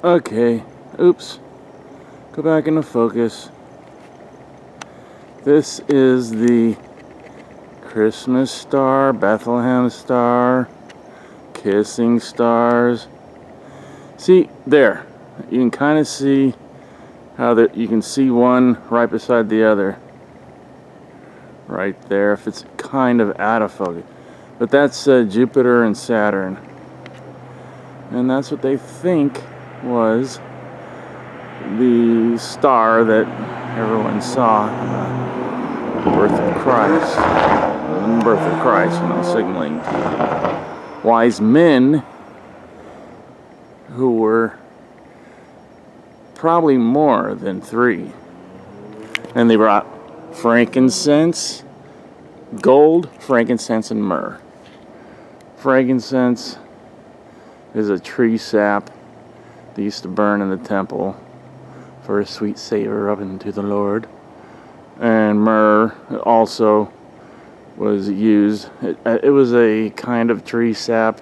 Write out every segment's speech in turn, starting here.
Okay, oops. Go back into focus. This is the Christmas star, Bethlehem star, kissing stars. See, there. You can kind of see how that you can see one right beside the other. Right there, if it's kind of out of focus. But that's Jupiter and Saturn. And that's what they think was the star that everyone saw on the birth of Christ. The birth of Christ, signaling to wise men who were probably more than 3. And they brought frankincense, gold, frankincense, and myrrh. Frankincense is a tree sap they used to burn in the temple for a sweet savor up into the Lord. And myrrh also was used. It was a kind of tree sap.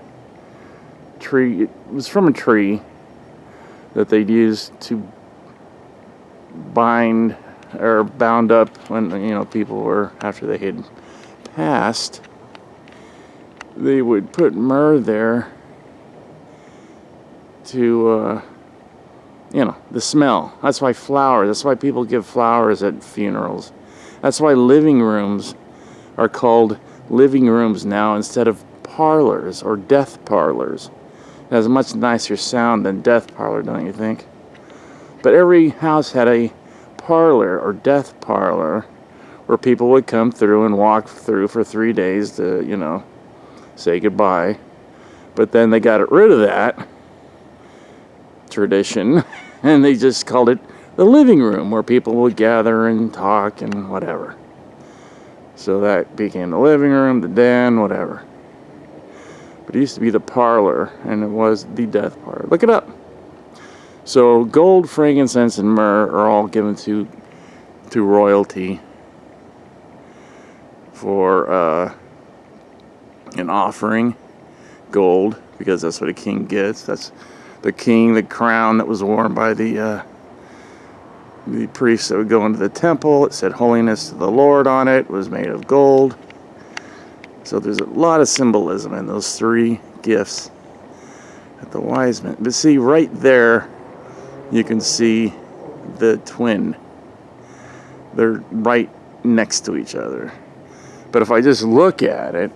It was from a tree that they'd use to bind or bound up when people were, after they had passed, they would put myrrh there to the smell. That's why flowers, that's why people give flowers at funerals. That's why living rooms are called living rooms now instead of parlors or death parlors. It has a much nicer sound than death parlor, don't you think? But every house had a parlor or death parlor where people would come through and walk through for 3 days to, say goodbye. But then they got rid of that tradition and they just called it the living room, where people would gather and talk and whatever. So that became the living room, the den, whatever. But it used to be the parlor, and it was the death parlor. Look it up. So gold, frankincense, and myrrh are all given to royalty for an offering. Gold, because that's what a king gets. That's the king, the crown that was worn by the priests that would go into the temple. It said holiness to the Lord on it. It was made of gold. So there's a lot of symbolism in those 3 gifts that the wise men. But see, right there, you can see the twin. They're right next to each other. But if I just look at it,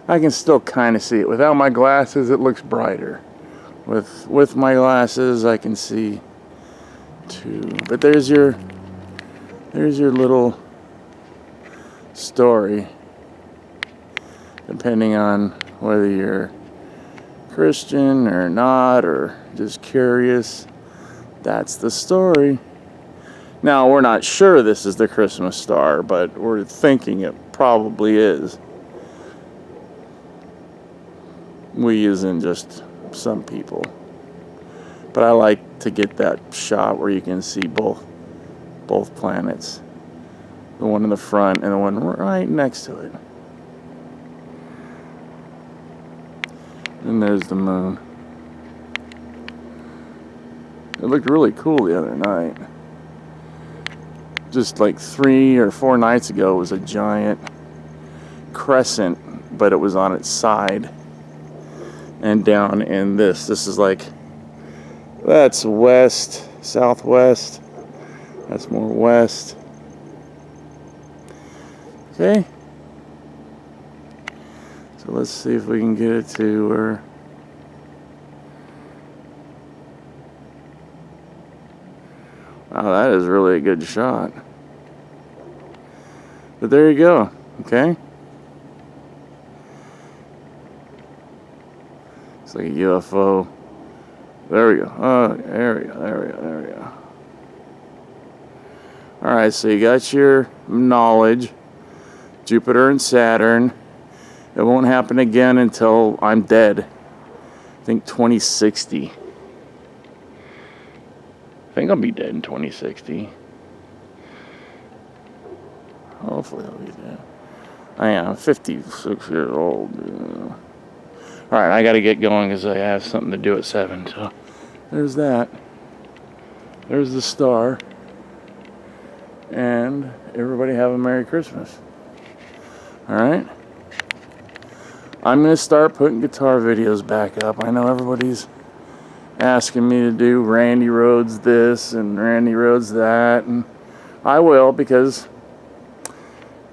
I can still kind of see it. Without my glasses, it looks brighter. With my glasses, I can see 2. But there's your little story. Depending on whether you're Christian or not, or just curious, that's the story. Now, we're not sure this is the Christmas star, but we're thinking it probably is. We isn't just some people. But I like to get that shot where you can see both planets. The one in the front and the one right next to it. And there's the moon. It looked really cool the other night. Just like 3 or 4 nights ago, it was a giant crescent, but it was on its side. And down in this is like, that's west, southwest. That's more west. Okay. So let's see if we can get it to where. Wow, that is really a good shot. But there you go, okay? It's like a UFO. There we go. Oh, there we go. Alright, so you got your knowledge. Jupiter and Saturn. It won't happen again until I'm dead. I think 2060. I think I'll be dead in 2060. Hopefully I'll be dead. I am 56 years old. Alright, I gotta get going because I have something to do at 7. So There's that. There's the star. And everybody have a Merry Christmas. Alright? I'm going to start putting guitar videos back up. I know everybody's asking me to do Randy Rhoads this and Randy Rhoads that. And I will, because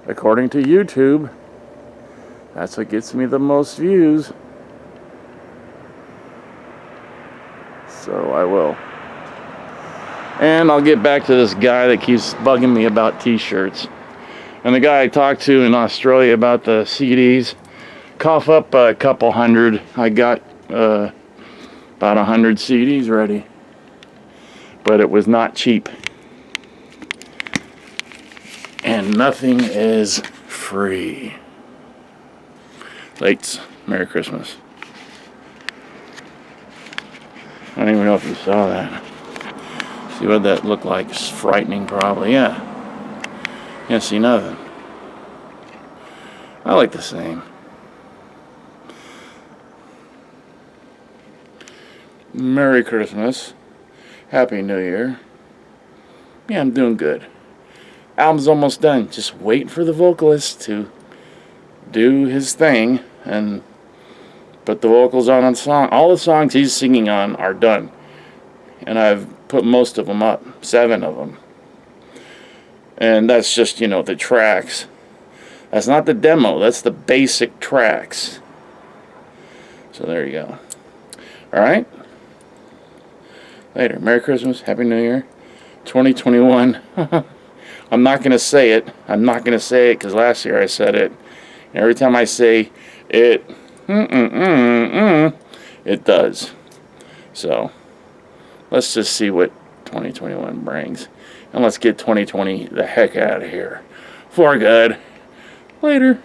according to YouTube, that's what gets me the most views. So I will. And I'll get back to this guy that keeps bugging me about t-shirts. And the guy I talked to in Australia about the CDs, cough up a couple hundred. I got about 100 CDs ready. But it was not cheap. And nothing is free. Lights. Merry Christmas. I don't even know if you saw that. See what that looked like? It's frightening, probably. Yeah. Can't see nothing. I like the same. Merry Christmas. Happy New Year. Yeah, I'm doing good. Album's almost done. Just waiting for the vocalist to do his thing and put the vocals on the song. All the songs he's singing on are done. And I've put most of them up. 7 of them. And that's just, you know, the tracks. That's not the demo. That's the basic tracks. So there you go. Alright? Later. Merry Christmas. Happy New Year. 2021. I'm not going to say it. I'm not going to say it because last year I said it. And every time I say it, it does. So, let's just see what 2021 brings. And let's get 2020 the heck out of here. For good. Later.